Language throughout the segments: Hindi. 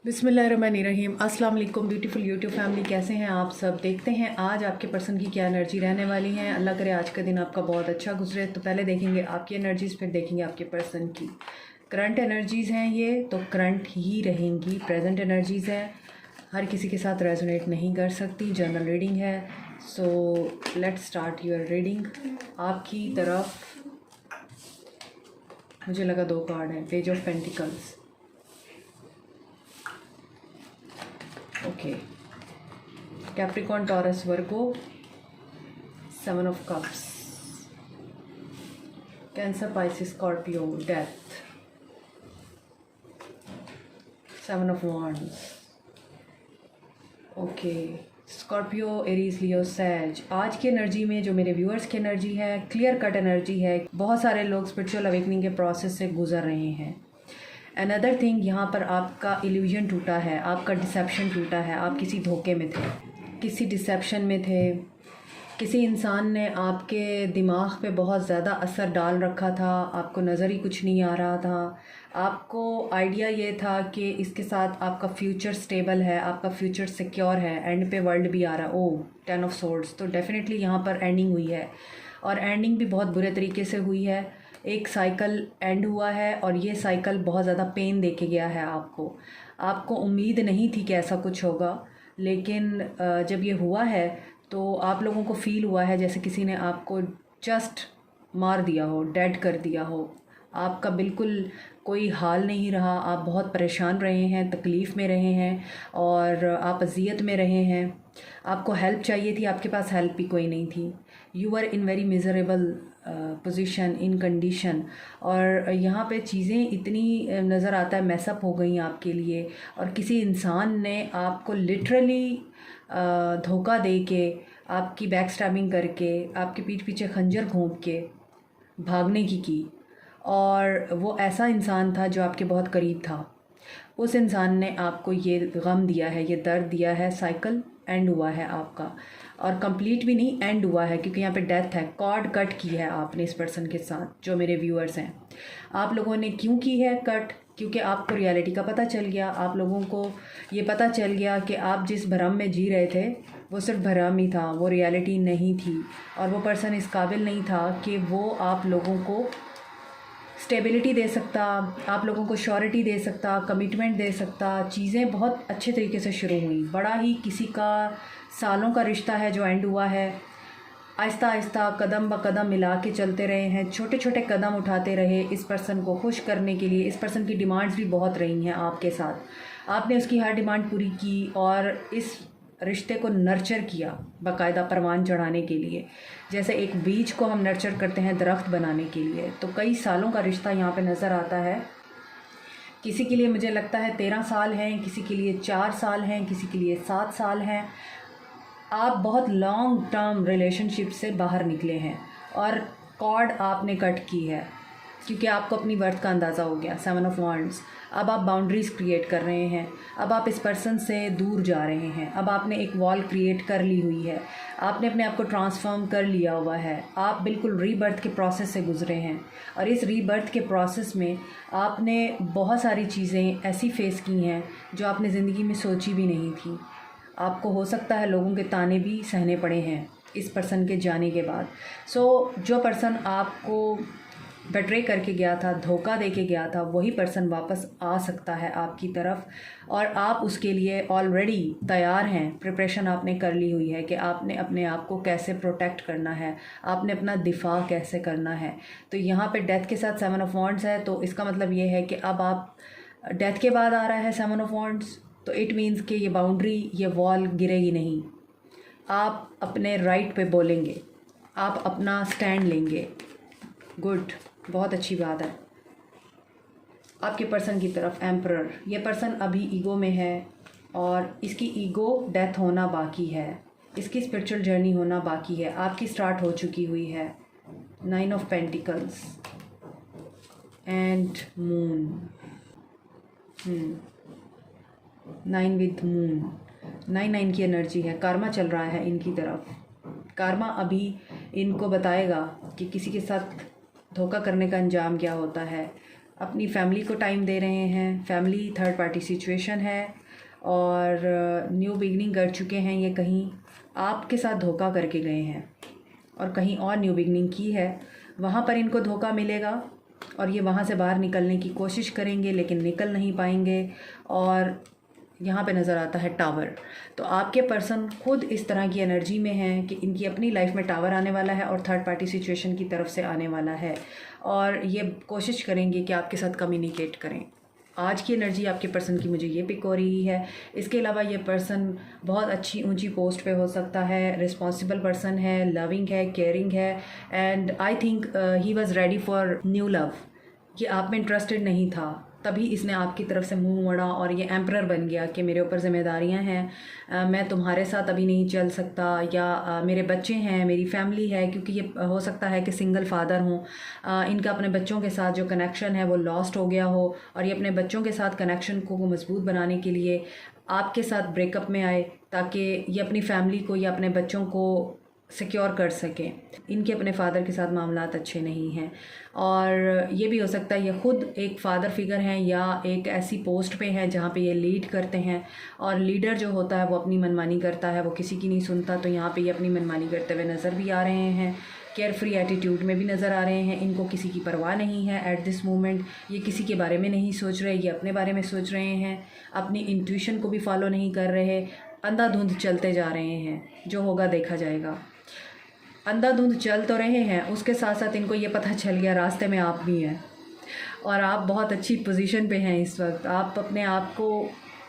बिस्मिल्लाहिर्रहमानिर्रहीम। अस्सलाम वालेकुम ब्यूटीफुल यूट्यूब फैमिली, कैसे हैं आप सब। देखते हैं आज आपके पर्सन की क्या एनर्जी रहने वाली है। अल्लाह करे आज का दिन आपका बहुत अच्छा गुजरे। तो पहले देखेंगे आपकी एनर्जीज़, फिर देखेंगे आपके पर्सन की। करंट एनर्जीज़ हैं ये, तो करंट ही रहेंगी। प्रेजेंट एनर्जीज़ हैं, हर किसी के साथ रेजोनेट नहीं कर सकती। जनरल रीडिंग है। So let's start your reading. आपकी तरफ मुझे लगा 2 कार्ड हैं। Page of pentacles, okay. Capricorn, Taurus, Virgo, 7 of cups, Cancer, Pisces, Scorpio, death, 7 of wands, okay. Scorpio, Aries, Leo, Sag. आज की एनर्जी में जो मेरे व्यूअर्स की एनर्जी है, क्लियर कट एनर्जी है। बहुत सारे लोग स्पिरिचुअल अवेकनिंग के प्रोसेस से गुजर रहे हैं। अनदर थिंग, यहाँ पर आपका इल्यूजन टूटा है, आपका डिसेप्शन टूटा है। आप किसी धोखे में थे, किसी डिसेप्शन में थे। किसी इंसान ने आपके दिमाग पे बहुत ज़्यादा असर डाल रखा था। आपको नज़र ही कुछ नहीं आ रहा था। आपको आइडिया ये था कि इसके साथ आपका फ्यूचर स्टेबल है, आपका फ्यूचर सिक्योर है। एंड पे वर्ल्ड भी आ रहा है। ओह, 10 ऑफ सोर्ड्स। तो डेफिनेटली यहाँ पर एंडिंग हुई है, और एंडिंग भी बहुत बुरे तरीके से हुई है। एक साइकिल एंड हुआ है, और ये साइकिल बहुत ज़्यादा पेन दे के गया है आपको उम्मीद नहीं थी कि ऐसा कुछ होगा, लेकिन जब ये हुआ है तो आप लोगों को फ़ील हुआ है जैसे किसी ने आपको जस्ट मार दिया हो, डेड कर दिया हो। आपका बिल्कुल कोई हाल नहीं रहा। आप बहुत परेशान रहे हैं, तकलीफ़ में रहे हैं, और आप अज़ियत में रहे हैं। आपको हेल्प चाहिए थी, आपके पास हेल्प भी कोई नहीं थी। You are in very miserable position, in condition. और यहाँ पे चीज़ें इतनी नज़र आता है मैसअप हो गई आपके लिए, और किसी इंसान ने आपको लिटरली धोखा दे के, आपकी बैक स्टैबिंग करके, आपके पीठ पीछे खंजर घोंप के भागने की। और वो ऐसा इंसान था जो आपके बहुत करीब था। उस इंसान ने आपको ये गम दिया है, ये दर्द दिया है। साइकिल एंड हुआ है आपका, और कंप्लीट भी नहीं, एंड हुआ है, क्योंकि यहाँ पे डेथ है। कॉर्ड कट की है आपने इस पर्सन के साथ। जो मेरे व्यूअर्स हैं, आप लोगों ने क्यों की है कट? क्योंकि आपको रियलिटी का पता चल गया। आप लोगों को ये पता चल गया कि आप जिस भ्रम में जी रहे थे वो सिर्फ भ्रम ही था, वो रियलिटी नहीं थी। और वो पर्सन इस काबिल नहीं था कि वो आप लोगों को स्टेबिलिटी दे सकता, आप लोगों को श्योरिटी दे सकता, कमिटमेंट दे सकता। चीज़ें बहुत अच्छे तरीके से शुरू हुई। बड़ा ही किसी का सालों का रिश्ता है जो एंड हुआ है। आहिस्ता आहिस्ता, कदम ब कदम मिला के चलते रहे हैं, छोटे छोटे कदम उठाते रहे इस पर्सन को खुश करने के लिए। इस पर्सन की डिमांड्स भी बहुत रही हैं आपके साथ। आपने उसकी हर डिमांड पूरी की, और इस रिश्ते को नर्चर किया बाकायदा, परवान चढ़ाने के लिए। जैसे एक बीज को हम नर्चर करते हैं दरख्त बनाने के लिए। तो कई सालों का रिश्ता यहाँ पे नज़र आता है। किसी के लिए मुझे लगता है 13 साल हैं, किसी के लिए 4 साल हैं, किसी के लिए 7 साल हैं। आप बहुत लॉन्ग टर्म रिलेशनशिप से बाहर निकले हैं, और कॉर्ड आपने कट की है, क्योंकि आपको अपनी वर्थ का अंदाज़ा हो गया। 7 ऑफ वॉन्ड्स। अब आप बाउंड्रीज़ क्रिएट कर रहे हैं। अब आप इस पर्सन से दूर जा रहे हैं। अब आपने एक वॉल क्रिएट कर ली हुई है। आपने अपने आप को ट्रांसफॉर्म कर लिया हुआ है। आप बिल्कुल रीबर्थ के प्रोसेस से गुजरे हैं, और इस रीबर्थ के प्रोसेस में आपने बहुत सारी चीज़ें ऐसी फेस की हैं जो आपने ज़िंदगी में सोची भी नहीं थी। आपको हो सकता है लोगों के ताने भी सहने पड़े हैं इस पर्सन के जाने के बाद। सो जो पर्सन आपको बेट्रे करके गया था, धोखा दे के गया था, वही पर्सन वापस आ सकता है आपकी तरफ, और आप उसके लिए ऑलरेडी तैयार हैं। प्रिपरेशन आपने कर ली हुई है कि आपने अपने आप को कैसे प्रोटेक्ट करना है, आपने अपना दिफा कैसे करना है। तो यहाँ पे डेथ के साथ 7 ऑफ वॉन्ड्स है, तो इसका मतलब ये है कि अब आप, डेथ के बाद आ रहा है 7 ऑफ वॉन्ड्स, तो इट मीन्स कि ये बाउंड्री, ये वॉल गिरेगी नहीं। आप अपने राइट पे बोलेंगे, आप अपना स्टैंड लेंगे। गुड, बहुत अच्छी बात है। आपके पर्सन की तरफ एम्परर। ये पर्सन अभी ईगो में है, और इसकी ईगो डेथ होना बाकी है, इसकी स्पिरिचुअल जर्नी होना बाकी है। आपकी स्टार्ट हो चुकी हुई है। 9 of pentacles and moon. 9 with moon. 9 की एनर्जी है। कार्मा चल रहा है इनकी तरफ। कार्मा अभी इनको बताएगा कि किसी के साथ धोखा करने का अंजाम क्या होता है। अपनी फैमिली को टाइम दे रहे हैं। फैमिली थर्ड पार्टी सिचुएशन है और न्यू बिगनिंग कर चुके हैं। ये कहीं आपके साथ धोखा करके गए हैं और कहीं और न्यू बिगनिंग की है, वहाँ पर इनको धोखा मिलेगा और ये वहाँ से बाहर निकलने की कोशिश करेंगे लेकिन निकल नहीं पाएंगे। और यहाँ पे नज़र आता है टावर। तो आपके पर्सन खुद इस तरह की एनर्जी में हैं कि इनकी अपनी लाइफ में टावर आने वाला है और थर्ड पार्टी सिचुएशन की तरफ से आने वाला है और ये कोशिश करेंगे कि आपके साथ कम्युनिकेट करें। आज की एनर्जी आपके पर्सन की मुझे ये पिक हो रही है। इसके अलावा ये पर्सन बहुत अच्छी ऊंची पोस्ट पे हो सकता है, रिस्पॉन्सिबल पर्सन है, लविंग है, केयरिंग है and I think he was ready for new love. ये आप में इंटरेस्टेड नहीं था, तभी इसने आपकी तरफ से मुंह मोड़ा और ये एम्परर बन गया कि मेरे ऊपर ज़िम्मेदारियां हैं, मैं तुम्हारे साथ अभी नहीं चल सकता, या मेरे बच्चे हैं, मेरी फैमिली है। क्योंकि ये हो सकता है कि सिंगल फादर हों, इनका अपने बच्चों के साथ जो कनेक्शन है वो लॉस्ट हो गया हो और ये अपने बच्चों के साथ कनेक्शन को मजबूत बनाने के लिए आपके साथ ब्रेकअप में आए ताकि ये अपनी फैमिली को या अपने बच्चों को सिक्योर कर सकें। इनके अपने फादर के साथ मामलात अच्छे नहीं हैं और ये भी हो सकता है ये खुद एक फादर फिगर हैं या एक ऐसी पोस्ट पे हैं जहाँ पे ये लीड करते हैं और लीडर जो होता है वो अपनी मनमानी करता है, वो किसी की नहीं सुनता। तो यहाँ पे ये अपनी मनमानी करते हुए नज़र भी आ रहे हैं, केयर फ्री एटीट्यूड में भी नज़र आ रहे हैं। इनको किसी की परवाह नहीं है एट दिस मोमेंट। ये किसी के बारे में नहीं सोच रहे, ये अपने बारे में सोच रहे हैं, अपनी इंट्यूशन को भी फॉलो नहीं कर रहे, अंधाधुंध चलते जा रहे हैं। जो होगा देखा जाएगा। अंधाधुंध चल तो रहे हैं, उसके साथ साथ इनको ये पता चल गया रास्ते में आप भी हैं और आप बहुत अच्छी पोजीशन पे हैं इस वक्त। आप अपने आप को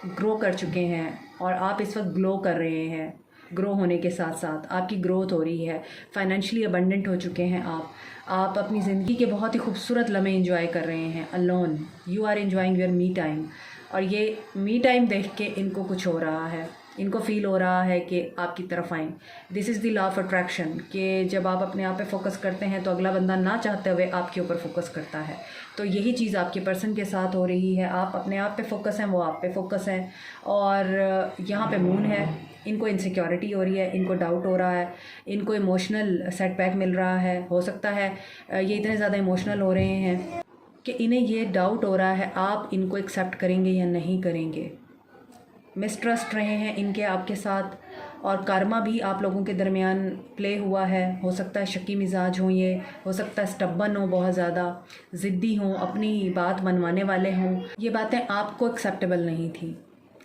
ग्रो कर चुके हैं और आप इस वक्त ग्लो कर रहे हैं। ग्रो होने के साथ साथ आपकी ग्रोथ हो रही है, फाइनेंशियली अबंडेंट हो चुके हैं आप अपनी ज़िंदगी के बहुत ही खूबसूरत लम्हे इंजॉय कर रहे हैं। Alone you are enjoying your me time और ये मी टाइम देख के इनको कुछ हो रहा है, इनको फील हो रहा है कि आपकी तरफ आएँ। This is the law of attraction कि जब आप अपने आप पे फोकस करते हैं तो अगला बंदा ना चाहते हुए आपके ऊपर फोकस करता है। तो यही चीज़ आपके पर्सन के साथ हो रही है। आप अपने आप पे फोकस हैं, वो आप पे फोकस हैं और यहाँ पे मून है। इनको इनसिक्योरिटी हो रही है, इनको डाउट हो रहा है, इनको इमोशनल सेटबैक मिल रहा है। हो सकता है ये इतने ज़्यादा इमोशनल हो रहे हैं कि इन्हें ये डाउट हो रहा है आप इनको एक्सेप्ट करेंगे या नहीं करेंगे। मिसट्रस्ट रहे हैं इनके आपके साथ और कर्मा भी आप लोगों के दरमियान प्ले हुआ है। हो सकता है शक्की मिजाज हों, ये हो सकता है स्टब्बन हो, बहुत ज़्यादा ज़िद्दी हों, अपनी बात मनवाने वाले हों। ये बातें आपको एक्सेप्टेबल नहीं थी।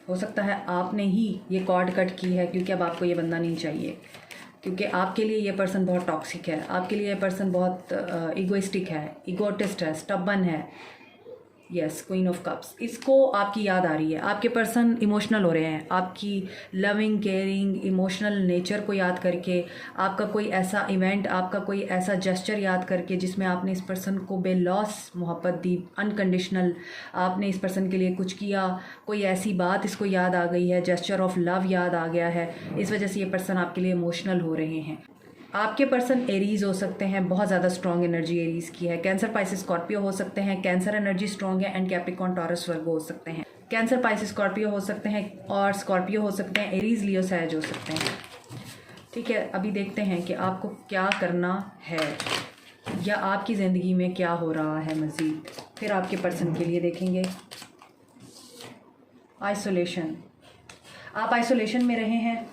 हो सकता है आपने ही ये कॉर्ड कट की है क्योंकि अब आपको ये बंदा नहीं चाहिए, क्योंकि आपके लिए ये पर्सन बहुत टॉक्सिक है, आपके लिए ये पर्सन बहुत इगोइस्टिक है, इगोटिस्ट है, स्टब्बन है। Yes, queen of cups. इसको आपकी याद आ रही है। आपके पर्सन इमोशनल हो रहे हैं आपकी लविंग केयरिंग इमोशनल नेचर को याद करके, आपका कोई ऐसा इवेंट, आपका कोई ऐसा जेस्चर याद करके जिसमें आपने इस पर्सन को बेलॉस मोहब्बत दी, अनकंडीशनल आपने इस पर्सन के लिए कुछ किया। कोई ऐसी बात इसको याद आ गई है, जेस्चर ऑफ लव याद आ गया है, इस वजह से ये पर्सन आपके लिए इमोशनल हो रहे हैं। आपके पर्सन एरीज हो सकते हैं, बहुत ज़्यादा स्ट्रॉन्ग एनर्जी एरीज की है। कैंसर पाइसिस स्कॉर्पियो हो सकते हैं, कैंसर एनर्जी स्ट्रॉन्ग है एंड कैप्रिकॉर्न टॉरस वर्गो हो सकते हैं। कैंसर पाइसिस स्कॉर्पियो हो सकते हैं और स्कॉर्पियो हो सकते हैं, एरीज लियो सैज हो सकते हैं। ठीक है, अभी देखते हैं कि आपको क्या करना है या आपकी ज़िंदगी में क्या हो रहा है मज़ीद। फिर आपके पर्सन के लिए देखेंगे आइसोलेशन। आप आइसोलेशन में रहे हैं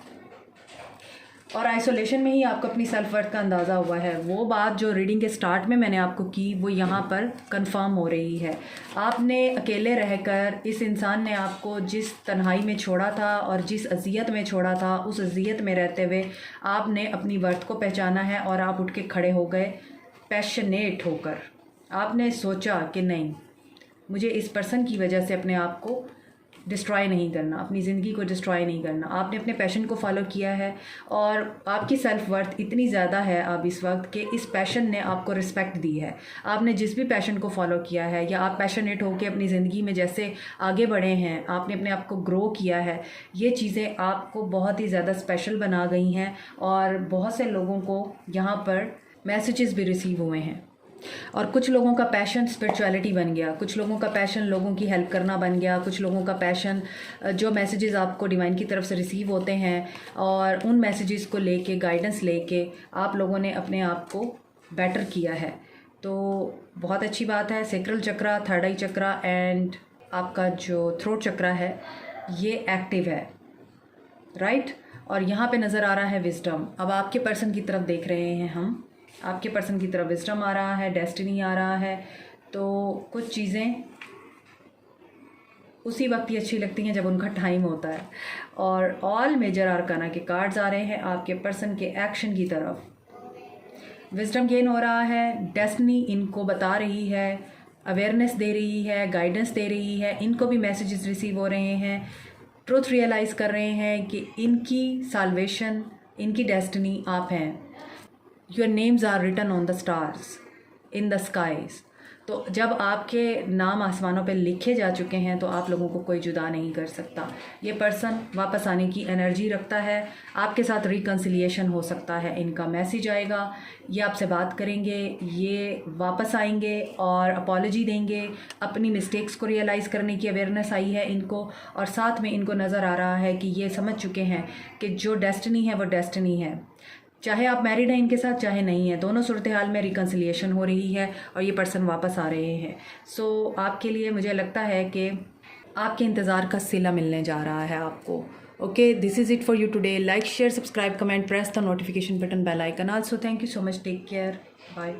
और आइसोलेशन में ही आपको अपनी सेल्फ वर्थ का अंदाज़ा हुआ है। वो बात जो रीडिंग के स्टार्ट में मैंने आपको की वो यहाँ पर कंफर्म हो रही है। आपने अकेले रहकर, इस इंसान ने आपको जिस तन्हाई में छोड़ा था और जिस अजियत में छोड़ा था, उस अजियत में रहते हुए आपने अपनी वर्थ को पहचाना है और आप उठ के खड़े हो गए पैशनेट होकर। आपने सोचा कि नहीं, मुझे इस पर्सन की वजह से अपने आप को डिस्ट्रॉय नहीं करना, अपनी ज़िंदगी को डिस्ट्रॉय नहीं करना। आपने अपने पैशन को फॉलो किया है और आपकी सेल्फ वर्थ इतनी ज़्यादा है अब इस वक्त कि इस पैशन ने आपको रिस्पेक्ट दी है। आपने जिस भी पैशन को फॉलो किया है या आप पैशनेट होकर अपनी ज़िंदगी में जैसे आगे बढ़े हैं, आपने अपने आप को ग्रो किया है, ये चीज़ें आपको बहुत ही ज़्यादा स्पेशल बना गई हैं और बहुत से लोगों को यहाँ पर मैसेजेस भी रिसीव हुए हैं। और कुछ लोगों का पैशन स्पिरिचुअलिटी बन गया, कुछ लोगों का पैशन लोगों की हेल्प करना बन गया, कुछ लोगों का पैशन जो मैसेजेस आपको डिवाइन की तरफ से रिसीव होते हैं और उन मैसेजेस को लेके, गाइडेंस लेके आप लोगों ने अपने आप को बेटर किया है। तो बहुत अच्छी बात है। Sacral chakra, third I chakra and आपका जो थ्रोट चक्रा है ये एक्टिव है, राइट। और यहाँ पे नज़र आ रहा है विजडम। अब आपके पर्सन की तरफ देख रहे हैं हम, आपके पर्सन की तरफ विजडम आ रहा है, डेस्टिनी आ रहा है। तो कुछ चीज़ें उसी वक्त ही अच्छी लगती हैं जब उनका टाइम होता है। और ऑल मेजर आर्काना के कार्ड्स आ रहे हैं आपके पर्सन के एक्शन की तरफ। विजडम गेन हो रहा है, डेस्टिनी इनको बता रही है, अवेयरनेस दे रही है, गाइडेंस दे रही है, इनको भी मैसेजेस रिसीव हो रहे हैं, ट्रुथ रियलाइज़ कर रहे हैं कि इनकी साल्वेशन, इनकी डेस्टिनी आप हैं। Your names are written on the stars in the skies. तो जब आपके नाम आसमानों पे लिखे जा चुके हैं तो आप लोगों को कोई जुदा नहीं कर सकता। ये पर्सन वापस आने की एनर्जी रखता है, आपके साथ रिकन्सिलिएशन हो सकता है, इनका मैसेज आएगा, ये आपसे बात करेंगे, ये वापस आएंगे और अपॉलॉजी देंगे, अपनी मिस्टेक्स को रियलाइज़ करने की अवेयरनेस आई है इनको। और साथ में इनको नज़र आ रहा है कि ये समझ चुके हैं कि जो डेस्टिनी है वो डेस्टिनी है। चाहे आप मैरिड हैं इनके साथ चाहे नहीं है, दोनों सूरत हाल में रिकन्सिलिएशन हो रही है और ये पर्सन वापस आ रहे हैं। सो आपके लिए मुझे लगता है कि आपके इंतज़ार का सिला मिलने जा रहा है आपको। Okay, this is it for you today. Like, share, subscribe, comment, press the notification button, bell icon. Also thank you so much, take care, bye.